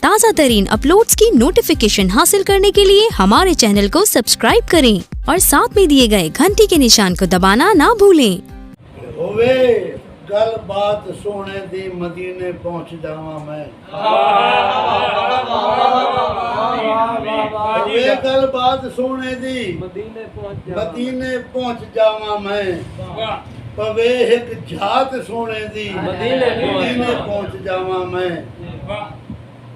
ताज़ा तरीन अपलोड्स की नोटिफिकेशन हासिल करने के लिए हमारे चैनल को सब्सक्राइब करें और साथ में दिए गए घंटी के निशान को दबाना ना भूलें। होवे गल बात सोने दी मदीने पहुंच जावा मैं। होवे गल बात सोने दी मदीने पहुंच जावा मैं। पवे एक झात सोने दी मदीने पहुंच जावा मैं।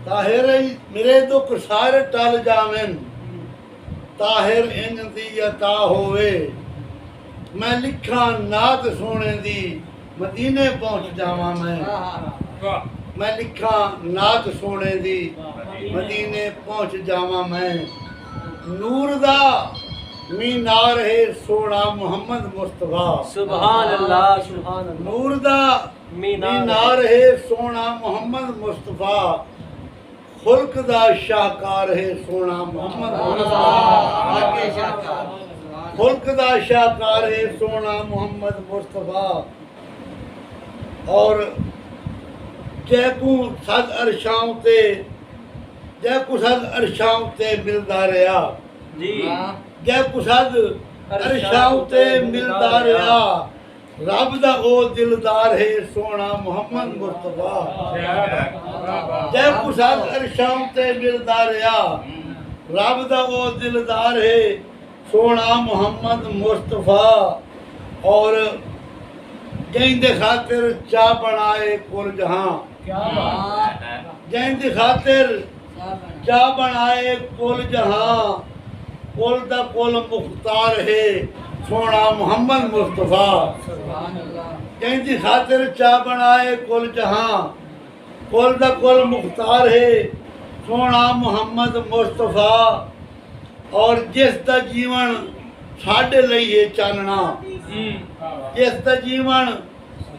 ताहिर मेरे दुख सारे टल जावें, ताहिर इंज दी अता होवे। मैं लिखा नात सोने दी मदीने पहुंच जावा मैं लिखा नात सोने दी मदीने पहुंच जावा मैं। नूर दा मीनार है सोना मुहम्मद मुस्तफा। सुभान अल्लाह सुभान अल्लाह। नूर दा मीनार है सोना मुहम्मद मुस्तफा। खुल्क दा शाहकार है सोना मुहम्मद मुस्तफा। खुल्क दा शाहकार है सोना मुहम्मद मुस्तफा। और जैकू सद अरशां ते मिलदा रहा जी। जैकू सद अरशां ते मिलदा रहा। रब दा ओ दिलदार है सोना मुहम्मद मुस्तफा। जैकू सद अरशां ते मिलदा रहा। रब दा ओ दिलदार है सोना मुहम्मद मुस्तफा। और जैंदे खातिर चा बनाए कुल जहां। जैंदे खातिर चा बनाए कुल जहां। कुल दा कुल मुख्तार है सोना मुहम्मद मुस्तफा। जैंदी खातिर चा बनाए कुल जहां। कुल दा कुल मुख्तार है सोना मुहम्मद मुस्तफा। और जिस दा जीवन साडे लई है चानना। जिस दा जीवन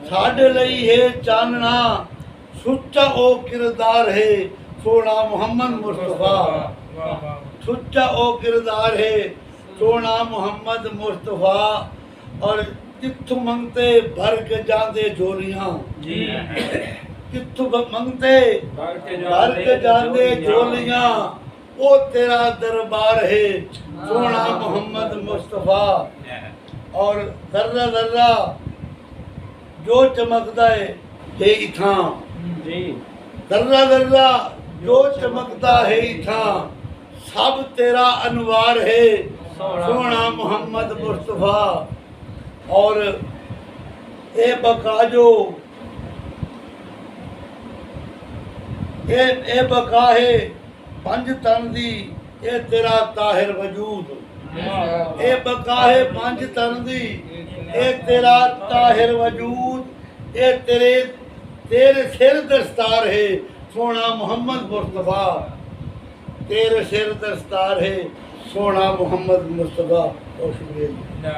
साडे लई है चानना। सुच्चा ओ किरदार है सोना मुहम्मद मुस्तफा। सुच्चा ओ किरदार है सोना मुहम्मद मुस्तफा। और जिथों मंगते भर के जांदे झोलियां। जिथों मंगते भर के जांदे झोलियां। ओ तेरा दरबार है सोना मुहम्मद मुस्तफा। और दर्रा दर्रा जो चमकदा है इथां। दर्रा दर्रा जो चमकदा है इथां। सब तेरा अनवार है सोना मुहम्मद मुस्तफा। और ए बका जो ए बका है पंज तन दी ए तेरा ताहिर वजूद। ए बका है पंज तन दी ए तेरा ताहिर वजूद। ए तेरे सिर दस्तार है सोना मुहम्मद मुस्तफा। तेरे सिर दस्तार है सोना मुहम्मद मुस्तफा। और शुक्रिया।